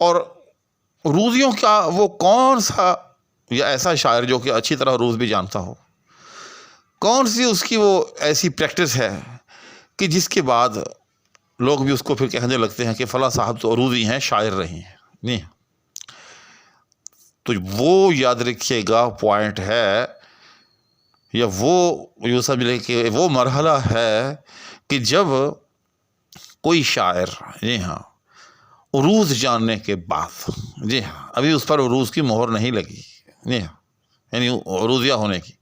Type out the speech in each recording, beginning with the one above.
اور عروضیوں کا وہ کون سا یا ایسا شاعر جو کہ اچھی طرح عروض بھی جانتا ہو، کون سی اس کی وہ ایسی پریکٹس ہے کہ جس کے بعد لوگ بھی اس کو پھر کہنے لگتے ہیں کہ فلاں صاحب تو عروضی ہیں، شاعر رہے ہیں؟ نہیں، تو وہ یاد رکھیے گا پوائنٹ ہے، یا وہ یوں سمجھ کہ وہ مرحلہ ہے کہ جب کوئی شاعر جی ہاں عروض جاننے کے بعد، جی ہاں ابھی اس پر عروض کی مہر نہیں لگی، جی ہاں یعنی عروضیہ ہونے کی،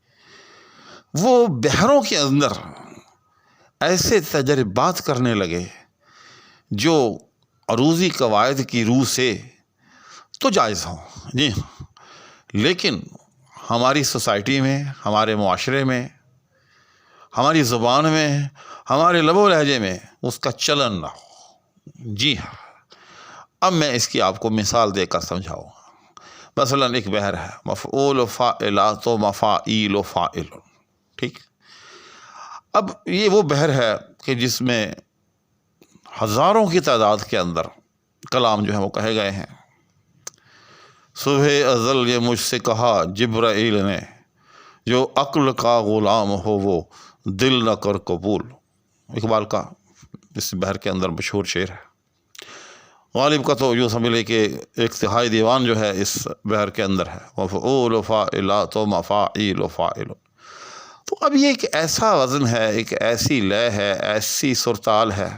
وہ بحروں کے اندر ایسے تجربات کرنے لگے جو عروضی قواعد کی روح سے تو جائز ہوں، جی ہاں، لیکن ہماری سوسائٹی میں، ہمارے معاشرے میں، ہماری زبان میں، ہمارے لب و لہجے میں اس کا چلن نہ ہو۔ جی ہاں، اب میں اس کی آپ کو مثال دے کر سمجھاؤں گا۔ مثلاً ایک بحر ہے، مفعول و فاعلات و مفاعیل و فاعل، ٹھیک؟ اب یہ وہ بحر ہے کہ جس میں ہزاروں کی تعداد کے اندر کلام جو ہیں وہ کہے گئے ہیں۔ صبح ازل یہ مجھ سے کہا جبرائیل نے، جو عقل کا غلام ہو وہ دل نہ کر قبول۔ اقبال کا اس بحر کے اندر مشہور شعر ہے۔ غالب کا تو یوں سمجھ لے کہ ایک تہائی دیوان جو ہے اس بحر کے اندر ہے، مفعول و فاعلات و مفاعیل و فاعل۔ تو اب یہ ایک ایسا وزن ہے، ایک ایسی لے ہے، ایسی سرتال ہے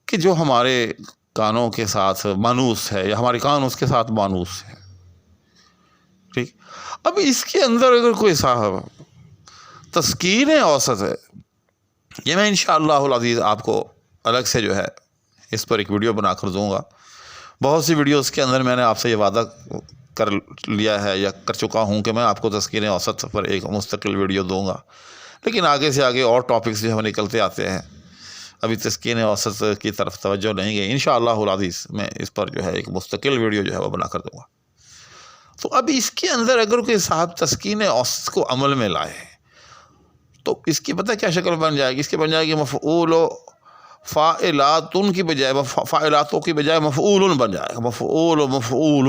کہ جو ہمارے کانوں کے ساتھ مانوس ہے، یا ہمارے کان اس کے ساتھ مانوس ہے، ٹھیک؟ اب اس کے اندر اگر کوئی صاحب تسکین اوسط ہے، یہ میں انشاءاللہ العزیز آپ کو الگ سے جو ہے اس پر ایک ویڈیو بنا کر دوں گا۔ بہت سی ویڈیوز کے اندر میں نے آپ سے یہ وعدہ کر لیا ہے یا کر چکا ہوں کہ میں آپ کو تسکین اوسط پر ایک مستقل ویڈیو دوں گا، لیکن آگے سے آگے اور ٹاپکس جو ہمیں نکلتے آتے ہیں، ابھی تسکین اوسط کی طرف توجہ نہیں گئی۔ انشاءاللہ العزیز میں اس پر جو ہے ایک مستقل ویڈیو جو ہے وہ بنا کر دوں گا۔ تو اب اس کے اندر اگر کوئی صاحب تسکین اوسط کو عمل میں لائے تو اس کی پتہ کیا شکل بن جائے گی؟ اس کی بن جائے گی مفعول و فاعلاتن کی بجائے فاعلاتوں کی بجائے مفعول بن جائے گا، مفعول و مفعول،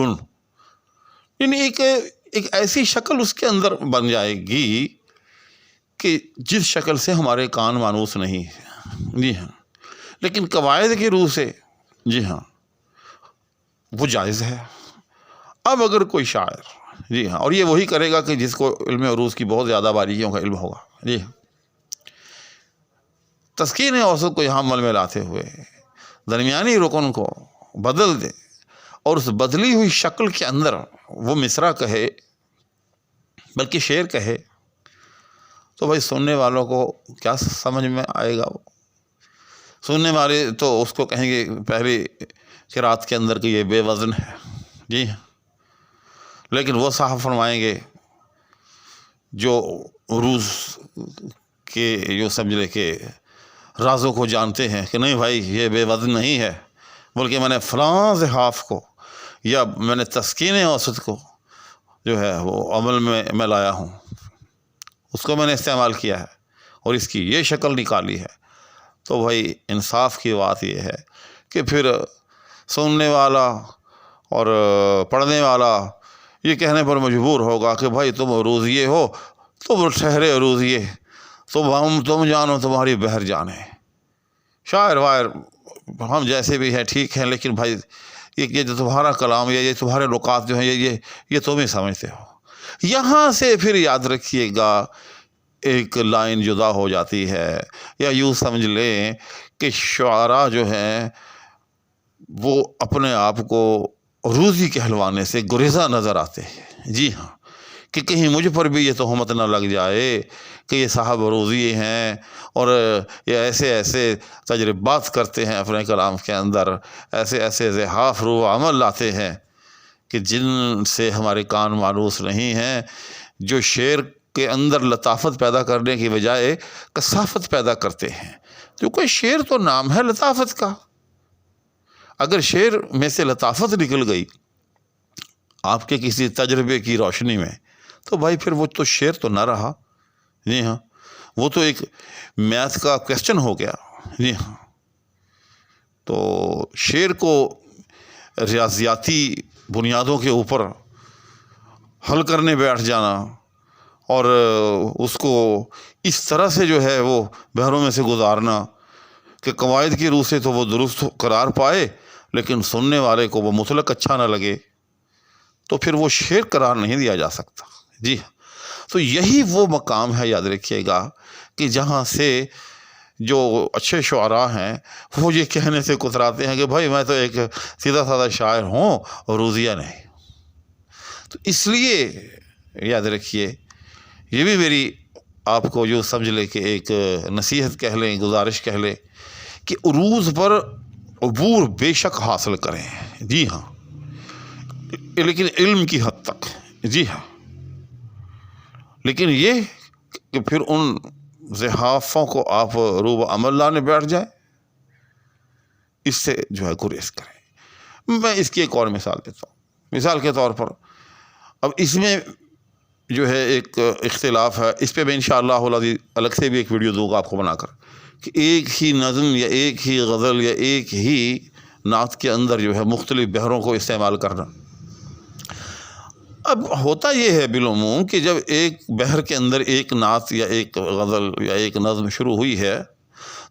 یعنی ایک ایسی شکل اس کے اندر بن جائے گی کہ جس شکل سے ہمارے کان مانوس نہیں ہے، جی ہاں، لیکن قواعد کی روح سے جی ہاں وہ جائز ہے۔ اب اگر کوئی شاعر جی ہاں، اور یہ وہی کرے گا کہ جس کو علم عروض کی بہت زیادہ باریکیوں کا علم ہوگا، جی ہاں، تسکین اوسط کو یہاں عمل میں لاتے ہوئے درمیانی رکن کو بدل دے اور اس بدلی ہوئی شکل کے اندر وہ مصرع کہے، بلکہ شعر کہے، تو بھائی سننے والوں کو کیا سمجھ میں آئے گا؟ وہ سننے والے تو اس کو کہیں گے پہلی قرات کے اندر کہ یہ بے وزن ہے، جی ہاں، لیکن وہ صاحب فرمائیں گے جو عروض کے یوں سمجھ لے کہ رازوں کو جانتے ہیں کہ نہیں بھائی یہ بے وزن نہیں ہے، بلکہ میں نے فلاں زحاف کو یا میں نے تسکین اوسط کو جو ہے وہ عمل میں لایا ہوں، اس کو میں نے استعمال کیا ہے اور اس کی یہ شکل نکالی ہے۔ تو بھائی انصاف کی بات یہ ہے کہ پھر سننے والا اور پڑھنے والا یہ کہنے پر مجبور ہوگا کہ بھائی تم عروضیے ہو، تم ٹھہرے عروضیے، تم جانو تمہاری بحر جانے، شاعر وائر ہم جیسے بھی ہیں ٹھیک ہیں، لیکن بھائی یہ جو تمہارا کلام یہ تمہارے نکات جو ہیں یہ تم ہی سمجھتے ہو۔ یہاں سے پھر یاد رکھیے گا ایک لائن جدا ہو جاتی ہے، یا یوں سمجھ لیں کہ شعراء جو ہیں وہ اپنے آپ کو عروضی کہلوانے سے گریزاں نظر آتے ہیں، جی ہاں، کہ کہیں مجھ پر بھی یہ تہمت نہ لگ جائے کہ یہ صاحب عروضی ہیں اور یہ ایسے ایسے تجربات کرتے ہیں اپنے کلام کے اندر، ایسے ایسے زحاف رو عمل لاتے ہیں کہ جن سے ہمارے کان مانوس نہیں ہیں، جو شعر کے اندر لطافت پیدا کرنے کی بجائے کثافت پیدا کرتے ہیں، کیونکہ شعر تو نام ہے لطافت کا۔ اگر شعر میں سے لطافت نکل گئی آپ کے کسی تجربے کی روشنی میں تو بھائی پھر وہ تو شعر تو نہ رہا، جی ہاں، وہ تو ایک میتھ کا کویسچن ہو گیا، جی ہاں۔ تو شعر کو ریاضیاتی بنیادوں کے اوپر حل کرنے بیٹھ جانا اور اس کو اس طرح سے جو ہے وہ بحروں میں سے گزارنا کہ قواعد کی روح سے تو وہ درست قرار پائے لیکن سننے والے کو وہ مطلق اچھا نہ لگے، تو پھر وہ شعر قرار نہیں دیا جا سکتا۔ جی تو یہی وہ مقام ہے، یاد رکھیے گا، کہ جہاں سے جو اچھے شعراء ہیں وہ یہ کہنے سے کتراتے ہیں کہ بھائی میں تو ایک سیدھا سادہ شاعر ہوں اور روزیہ نہیں۔ تو اس لیے یاد رکھیے، یہ بھی میری آپ کو جو سمجھ لے کہ ایک نصیحت کہہ لیں، گزارش کہہ لیں، کہ عروض پر عبور بے شک حاصل کریں، جی ہاں، لیکن علم کی حد تک، جی ہاں، لیکن یہ کہ پھر ان زحافوں کو آپ روب عمل لانے بیٹھ جائیں، اس سے جو ہے گریز کریں۔ میں اس کی ایک اور مثال دیتا ہوں۔ مثال کے طور پر اب اس میں جو ہے ایک اختلاف ہے، اس پہ میں انشاءاللہ الگ سے بھی ایک ویڈیو دوں گا آپ کو بنا کر، کہ ایک ہی نظم یا ایک ہی غزل یا ایک ہی نعت کے اندر جو ہے مختلف بحروں کو استعمال کرنا۔ اب ہوتا یہ ہے بالعموم کہ جب ایک بحر کے اندر ایک نعت یا ایک غزل یا ایک نظم شروع ہوئی ہے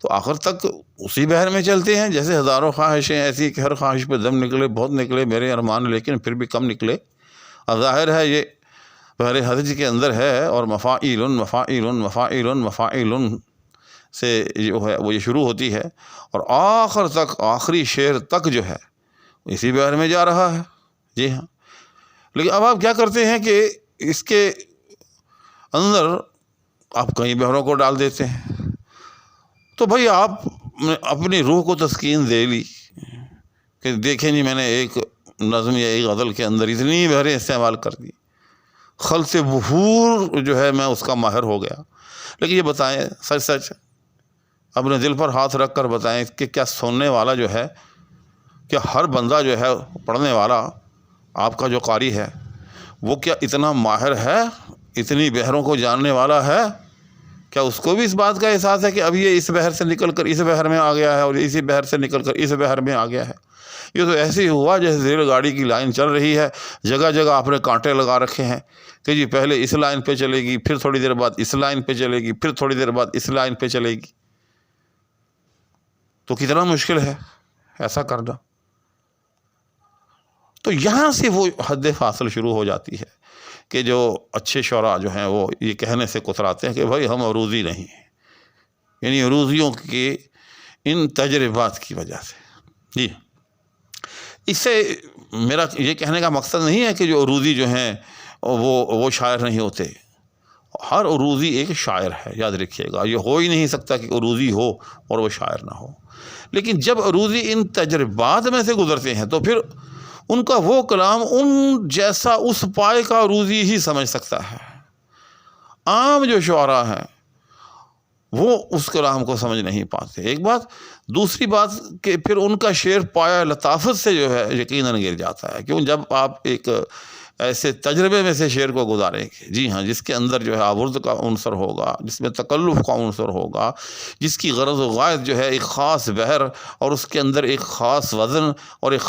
تو آخر تک اسی بحر میں چلتے ہیں، جیسے ہزاروں خواہشیں ایسی کہ ہر خواہش پہ دم نکلے، بہت نکلے میرے ارمان لیکن پھر بھی کم نکلے۔ ظاہر ہے یہ بحر حدج کے اندر ہے، اور مفاعیل مفاعیل مفاعیل مفاعیل سے جو ہے وہ یہ شروع ہوتی ہے اور آخر تک آخری شعر تک جو ہے اسی بحر میں جا رہا ہے، جی ہاں۔ لیکن اب آپ کیا کرتے ہیں کہ اس کے اندر آپ کئی بحروں کو ڈال دیتے ہیں، تو بھائی آپ نے اپنی روح کو تسکین دے لی کہ دیکھیں جی میں نے ایک نظم یا ایک غزل کے اندر اتنی بحریں استعمال کر دی، خلط بحور جو ہے میں اس کا ماہر ہو گیا۔ لیکن یہ بتائیں سچ سچ اپنے دل پر ہاتھ رکھ کر بتائیں کہ کیا سننے والا جو ہے، کیا ہر بندہ جو ہے پڑھنے والا آپ کا جو قاری ہے وہ کیا اتنا ماہر ہے، اتنی بحروں کو جاننے والا ہے؟ کیا اس کو بھی اس بات کا احساس ہے کہ اب یہ اس بحر سے نکل کر اس بحر میں آ گیا ہے اور اسی بحر سے نکل کر اس بحر میں آ گیا ہے؟ یہ تو ایسے ہی ہوا جیسے ریل گاڑی کی لائن چل رہی ہے، جگہ جگہ آپ نے کانٹے لگا رکھے ہیں کہ جی پہلے اس لائن پہ چلے گی، پھر تھوڑی دیر بعد اس لائن پہ چلے گی، پھر تھوڑی دیر بعد اس لائن پہ چلے گی۔ تو کتنا مشکل ہے ایسا کرنا۔ تو یہاں سے وہ حد فاصل شروع ہو جاتی ہے کہ جو اچھے شعراء جو ہیں وہ یہ کہنے سے کتراتے ہیں کہ بھائی ہم عروضی نہیں ہیں، یعنی عروضیوں کے ان تجربات کی وجہ سے۔ جی اس سے میرا یہ کہنے کا مقصد نہیں ہے کہ جو عروضی جو ہیں وہ شاعر نہیں ہوتے، ہر عروضی ایک شاعر ہے، یاد رکھیے گا۔ یہ ہو ہی نہیں سکتا کہ عروضی ہو اور وہ شاعر نہ ہو، لیکن جب عروضی ان تجربات میں سے گزرتے ہیں تو پھر ان کا وہ کلام ان جیسا اس پائے کا عروضی ہی سمجھ سکتا ہے۔ عام جو شعراء ہیں وہ اس کلام کو سمجھ نہیں پاتے، ایک بات۔ دوسری بات کہ پھر ان کا شعر پایا لطافت سے جو ہے یقیناً گر جاتا ہے، کیوں جب آپ ایک ایسے تجربے میں سے شعر کو گزاریں گے، جی ہاں، جس کے اندر جو ہے آورد کا عنصر ہوگا، جس میں تکلف کا عنصر ہوگا، جس کی غرض و غایت جو ہے ایک خاص بحر اور اس کے اندر ایک خاص وزن اور ایک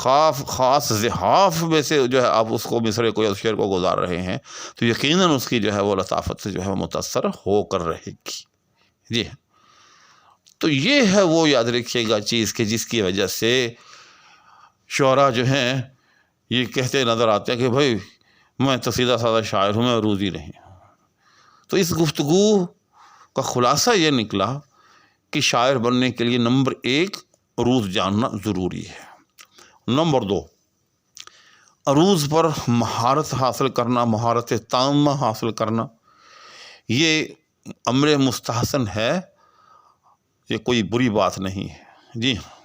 خاص زحاف میں سے جو ہے آپ اس کو مصرعے کو یا شعر کو گزار رہے ہیں، تو یقیناً اس کی جو ہے وہ لطافت سے جو ہے متاثر ہو کر رہے گی، جی ہاں۔ تو یہ ہے وہ یاد رکھیے گا چیز کہ جس کی وجہ سے شعراء جو ہیں یہ کہتے نظر آتے ہیں کہ بھائی میں تو سیدھا سادہ شاعر ہوں، میں عروضی نہیں ہوں۔ تو اس گفتگو کا خلاصہ یہ نکلا کہ شاعر بننے کے لیے نمبر 1 عروض جاننا ضروری ہے، نمبر 2 عروض پر مہارت حاصل کرنا، مہارت تامہ حاصل کرنا، یہ امر مستحسن ہے، یہ کوئی بری بات نہیں ہے، جی ہاں۔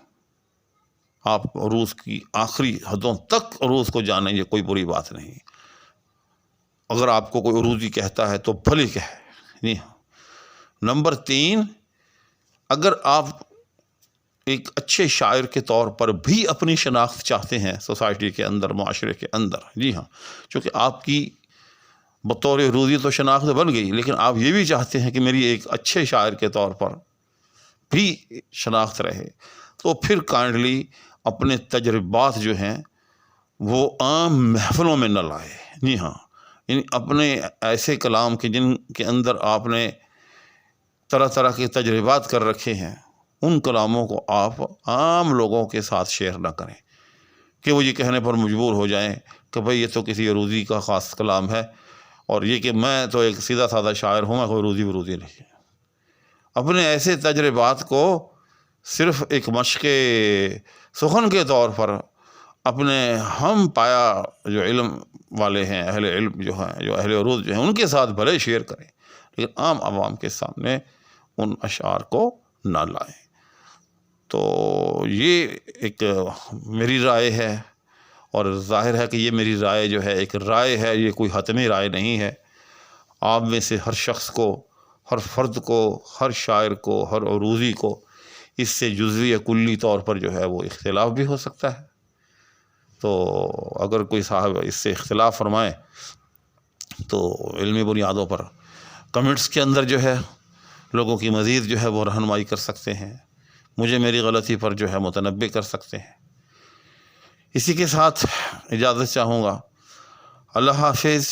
آپ عروض کی آخری حدوں تک عروض کو جانیں، یہ کوئی بری بات نہیں۔ اگر آپ کو کوئی عروضی کہتا ہے تو بھلے کہے، جی ہاں۔ نمبر 3 اگر آپ ایک اچھے شاعر کے طور پر بھی اپنی شناخت چاہتے ہیں سوسائٹی کے اندر، معاشرے کے اندر، جی ہاں، چونکہ آپ کی بطور عروضی تو شناخت بن گئی، لیکن آپ یہ بھی چاہتے ہیں کہ میری ایک اچھے شاعر کے طور پر بھی شناخت رہے، تو پھر کائنڈلی اپنے تجربات جو ہیں وہ عام محفلوں میں نہ لائے۔ جی ہاں، یعنی اپنے ایسے کلام کے جن کے اندر آپ نے طرح طرح کے تجربات کر رکھے ہیں، ان کلاموں کو آپ عام لوگوں کے ساتھ شیئر نہ کریں کہ وہ یہ کہنے پر مجبور ہو جائیں کہ بھئی یہ تو کسی عروضی کا خاص کلام ہے، اور یہ کہ میں تو ایک سیدھا سادہ شاعر ہوں، میں کوئی عروضی نہیں۔ اپنے ایسے تجربات کو صرف ایک مشق سخن کے طور پر اپنے ہم پایا جو علم والے ہیں، اہل علم جو ہیں، جو اہل عروض جو ہیں، ان کے ساتھ بھلے شیئر کریں، لیکن عام عوام کے سامنے ان اشعار کو نہ لائیں۔ تو یہ ایک میری رائے ہے، اور ظاہر ہے کہ یہ میری رائے جو ہے ایک رائے ہے، یہ کوئی حتمی رائے نہیں ہے۔ آپ میں سے ہر شخص کو، ہر فرد کو، ہر شاعر کو، ہر عروضی کو اس سے جزوی یا کلی طور پر جو ہے وہ اختلاف بھی ہو سکتا ہے۔ تو اگر کوئی صاحب اس سے اختلاف فرمائے تو علمی بنیادوں پر کمنٹس کے اندر جو ہے لوگوں کی مزید جو ہے وہ رہنمائی کر سکتے ہیں، مجھے میری غلطی پر جو ہے متنبہ کر سکتے ہیں۔ اسی کے ساتھ اجازت چاہوں گا۔ اللہ حافظ۔